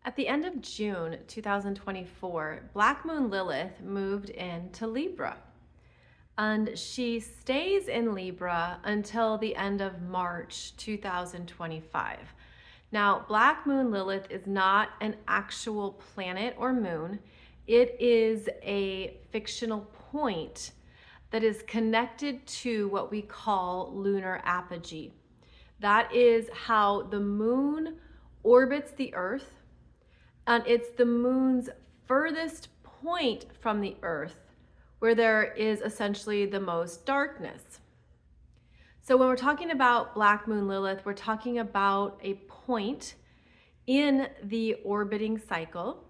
At the end of June 2024, Black Moon Lilith moved into Libra, and she stays in Libra until the end of March 2025. Now, Black Moon Lilith is not an actual planet or moon. It is a fictional point that is connected to what we call lunar apogee. That is how the moon orbits the Earth, and it's the moon's furthest point from the Earth where there is essentially the most darkness. So when we're talking about Black Moon Lilith, we're talking about a point in the orbiting cycle,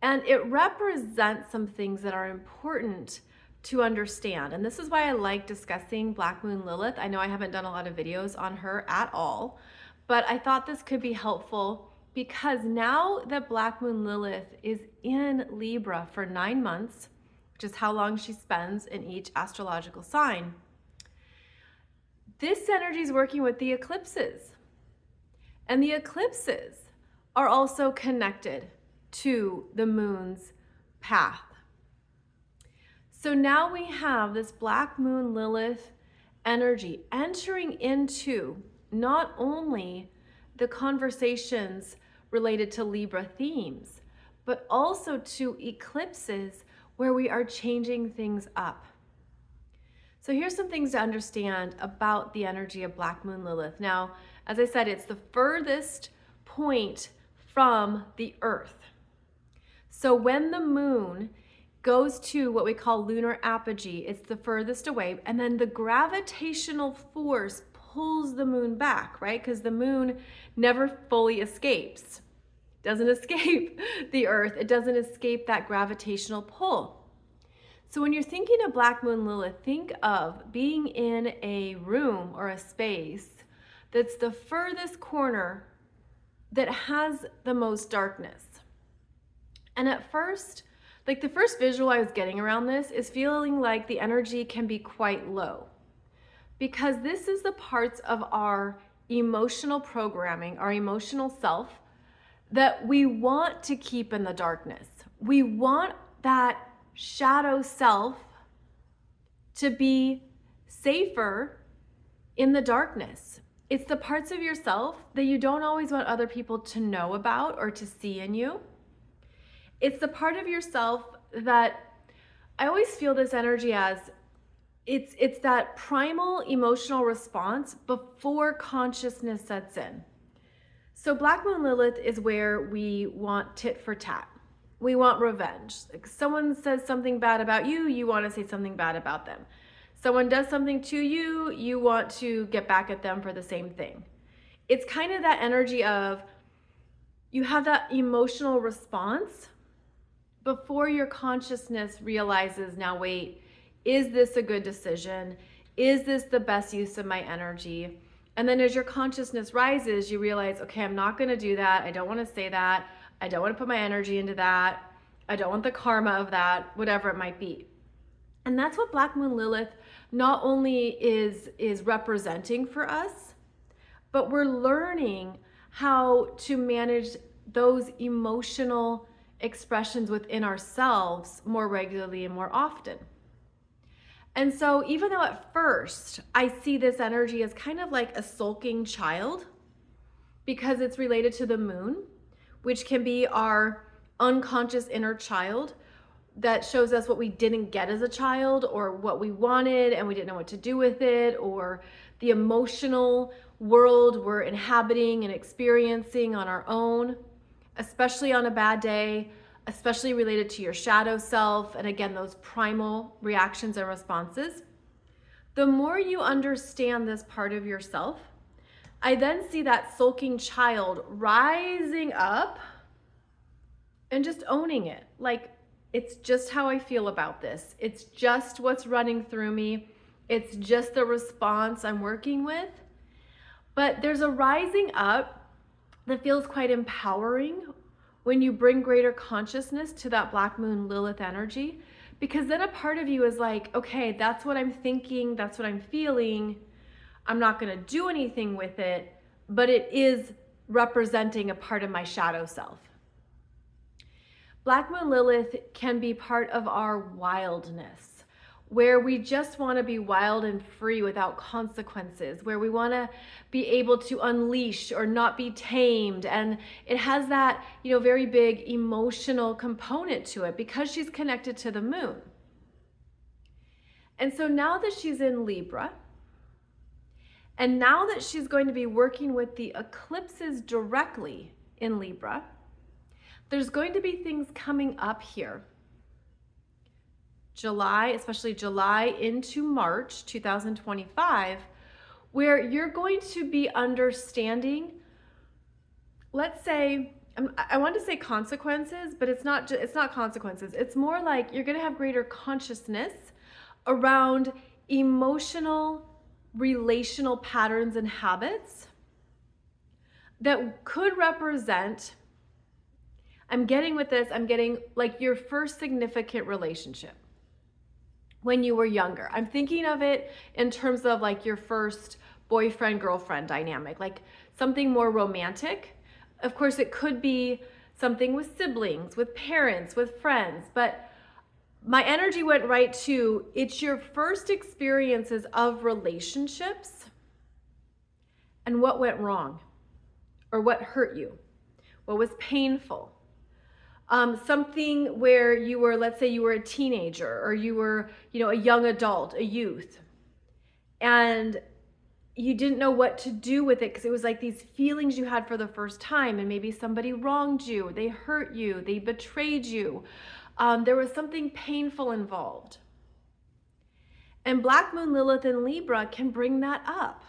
and it represents some things that are important to understand. And this is why I like discussing Black Moon Lilith. I know I haven't done a lot of videos on her at all, but I thought this could be helpful because now that Black Moon Lilith is in Libra for 9 months, which is how long she spends in each astrological sign, this energy is working with the eclipses. And the eclipses are also connected to the moon's path. So now we have this Black Moon Lilith energy entering into not only the conversations related to Libra themes, but also to eclipses where we are changing things up. So here's some things to understand about the energy of Black Moon Lilith. Now, as I said, it's the furthest point from the Earth. So when the moon goes to what we call lunar apogee, it's the furthest away, and then the gravitational force pulls the moon back, right? Because the moon never fully escapes. Doesn't escape the Earth. It doesn't escape that gravitational pull. So when you're thinking of Black Moon Lilith, think of being in a room or a space that's the furthest corner that has the most darkness. And at first, like the first visual I was getting around this is feeling like the energy can be quite low, because this is the parts of our emotional programming, our emotional self, that we want to keep in the darkness. We want that shadow self to be safer in the darkness. It's the parts of yourself that you don't always want other people to know about or to see in you. It's the part of yourself that I always feel this energy as it's that primal emotional response before consciousness sets in. So Black Moon Lilith is where we want tit for tat. We want revenge. Like someone says something bad about you, you want to say something bad about them. Someone does something to you, you want to get back at them for the same thing. It's kind of that energy of you have that emotional response before your consciousness realizes, now wait, is this a good decision? Is this the best use of my energy? And then as your consciousness rises, you realize, okay, I'm not going to do that. I don't want to say that. I don't want to put my energy into that. I don't want the karma of that, whatever it might be. And that's what Black Moon Lilith not only is representing for us, but we're learning how to manage those emotional expressions within ourselves more regularly and more often. And so even though at first I see this energy as kind of like a sulking child, because it's related to the moon, which can be our unconscious inner child that shows us what we didn't get as a child, or what we wanted and we didn't know what to do with it, or the emotional world we're inhabiting and experiencing on our own, especially on a bad day, especially related to your shadow self, and again, those primal reactions and responses. The more you understand this part of yourself, I then see that sulking child rising up and just owning it. Like, it's just how I feel about this. It's just what's running through me. It's just the response I'm working with. But there's a rising up that feels quite empowering when you bring greater consciousness to that Black Moon Lilith energy, because then a part of you is like, okay, that's what I'm thinking, that's what I'm feeling. I'm not going to do anything with it, but it is representing a part of my shadow self. Black Moon Lilith can be part of our wildness, where we just want to be wild and free without consequences, where we want to be able to unleash or not be tamed. And it has that, very big emotional component to it because she's connected to the moon. And so now that she's in Libra, and now that she's going to be working with the eclipses directly in Libra, there's going to be things coming up here. July, especially July into March 2025, where you're going to be understanding, let's say, I want to say consequences, but it's not consequences. It's more like you're going to have greater consciousness around emotional, relational patterns and habits that could represent, I'm getting like your first significant relationship when you were younger. I'm thinking of it in terms of like your first boyfriend-girlfriend dynamic, like something more romantic. Of course, it could be something with siblings, with parents, with friends, but my energy went right to, it's your first experiences of relationships and what went wrong or what hurt you, what was painful. Something where you were, let's say you were a teenager or you were, a young adult, a youth, and you didn't know what to do with it because it was like these feelings you had for the first time, and maybe somebody wronged you, they hurt you, they betrayed you. There was something painful involved. And Black Moon Lilith in Libra can bring that up.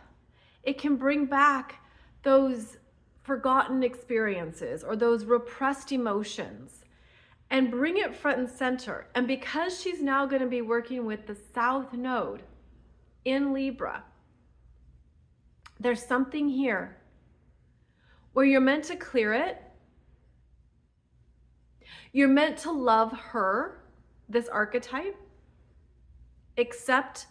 It can bring back those forgotten experiences or those repressed emotions and bring it front and center. And because she's now going to be working with the South Node in Libra, there's something here where you're meant to clear it. You're meant to love her, this archetype, accept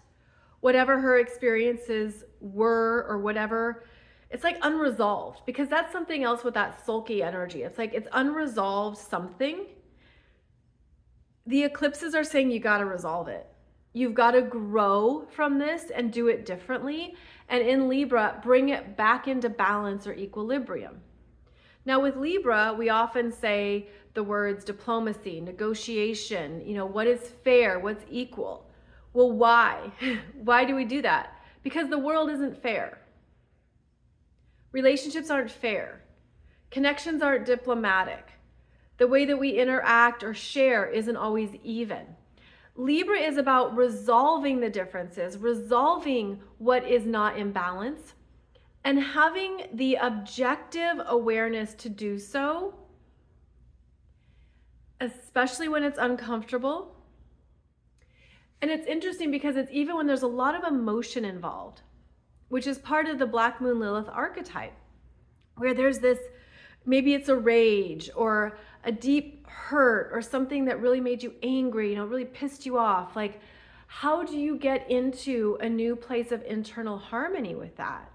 whatever her experiences were or whatever. It's like unresolved, because that's something else with that sulky energy. It's like it's unresolved something. The eclipses are saying you got to resolve it. You've got to grow from this and do it differently. And in Libra, bring it back into balance or equilibrium. Now with Libra, we often say the words diplomacy, negotiation, what is fair, what's equal. Well, why? Why do we do that? Because the world isn't fair. Relationships aren't fair. Connections aren't diplomatic. The way that we interact or share isn't always even. Libra is about resolving the differences, resolving what is not in balance, and having the objective awareness to do so, especially when it's uncomfortable. And it's interesting because it's even when there's a lot of emotion involved, which is part of the Black Moon Lilith archetype, where there's this, maybe it's a rage or a deep hurt or something that really made you angry, really pissed you off. Like, how do you get into a new place of internal harmony with that?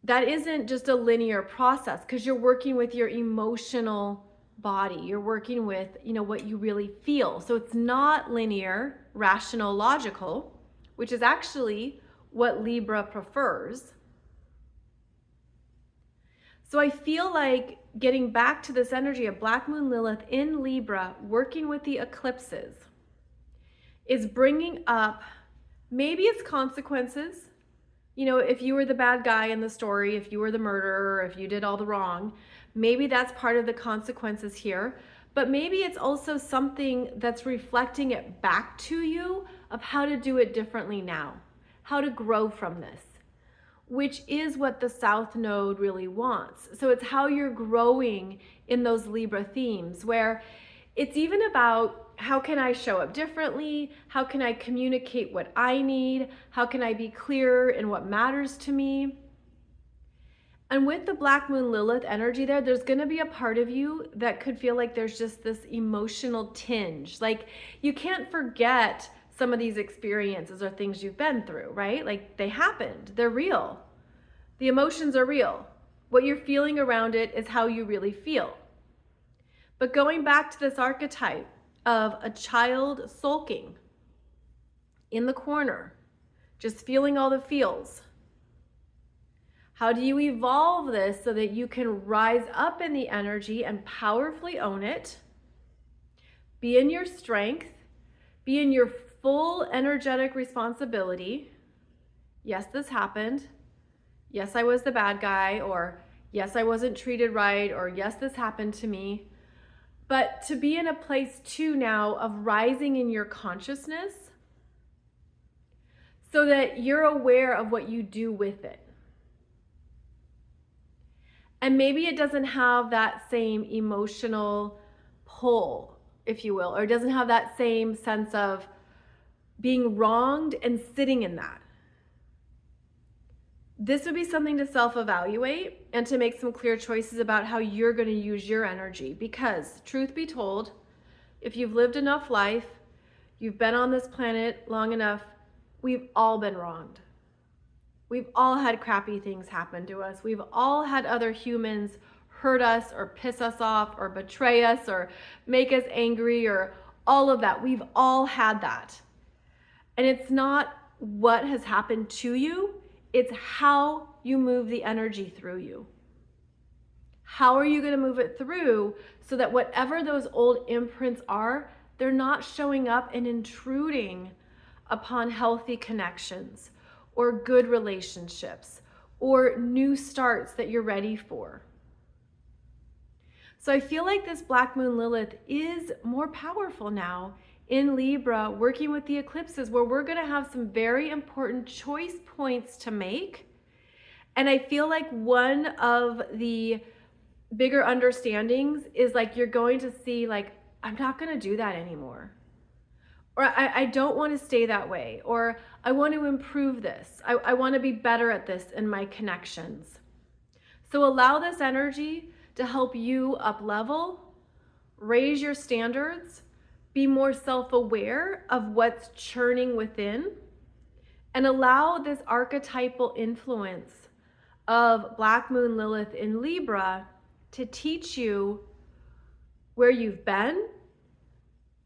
That isn't just a linear process, because you're working with your emotional body. You're working with, what you really feel. So it's not linear, rational, logical, which is actually what Libra prefers. So I feel like getting back to this energy of Black Moon Lilith in Libra, working with the eclipses, is bringing up, maybe it's consequences. If you were the bad guy in the story, if you were the murderer, if you did all the wrong, maybe that's part of the consequences here. But maybe it's also something that's reflecting it back to you of how to do it differently now, how to grow from this, which is what the South Node really wants. So it's how you're growing in those Libra themes, where it's even about, how can I show up differently? How can I communicate what I need? How can I be clearer in what matters to me? And with the Black Moon Lilith energy there's going to be a part of you that could feel like there's just this emotional tinge. Like, you can't forget some of these experiences or things you've been through, right? Like, they happened, they're real. The emotions are real. What you're feeling around it is how you really feel. But going back to this archetype of a child sulking in the corner, just feeling all the feels. How do you evolve this so that you can rise up in the energy and powerfully own it? Be in your strength, be in your full energetic responsibility. Yes, this happened. Yes, I was the bad guy, or yes, I wasn't treated right, or yes, this happened to me. But to be in a place too now of rising in your consciousness so that you're aware of what you do with it. And maybe it doesn't have that same emotional pull, if you will, or it doesn't have that same sense of being wronged and sitting in that. This would be something to self-evaluate and to make some clear choices about how you're going to use your energy. Because, truth be told, if you've lived enough life, you've been on this planet long enough, we've all been wronged. We've all had crappy things happen to us. We've all had other humans hurt us or piss us off or betray us or make us angry or all of that. We've all had that. And it's not what has happened to you, it's how you move the energy through you. How are you going to move it through so that whatever those old imprints are, they're not showing up and intruding upon healthy connections or good relationships or new starts that you're ready for. So I feel like this Black Moon Lilith is more powerful now in Libra, working with the eclipses, where we're going to have some very important choice points to make. And I feel like one of the bigger understandings is like you're going to see like, I'm not going to do that anymore. Or I don't want to stay that way. Or I want to improve this. I want to be better at this in my connections. So allow this energy to help you up level, raise your standards, be more self-aware of what's churning within, and allow this archetypal influence of Black Moon Lilith in Libra to teach you where you've been,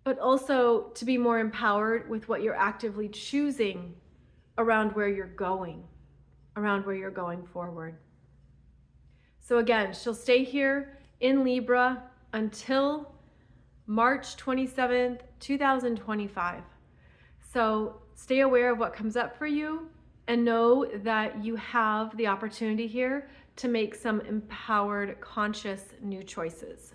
but also to be more empowered with what you're actively choosing around where you're going forward. So again, she'll stay here in Libra until March 27th, 2025. So stay aware of what comes up for you and know that you have the opportunity here to make some empowered, conscious new choices.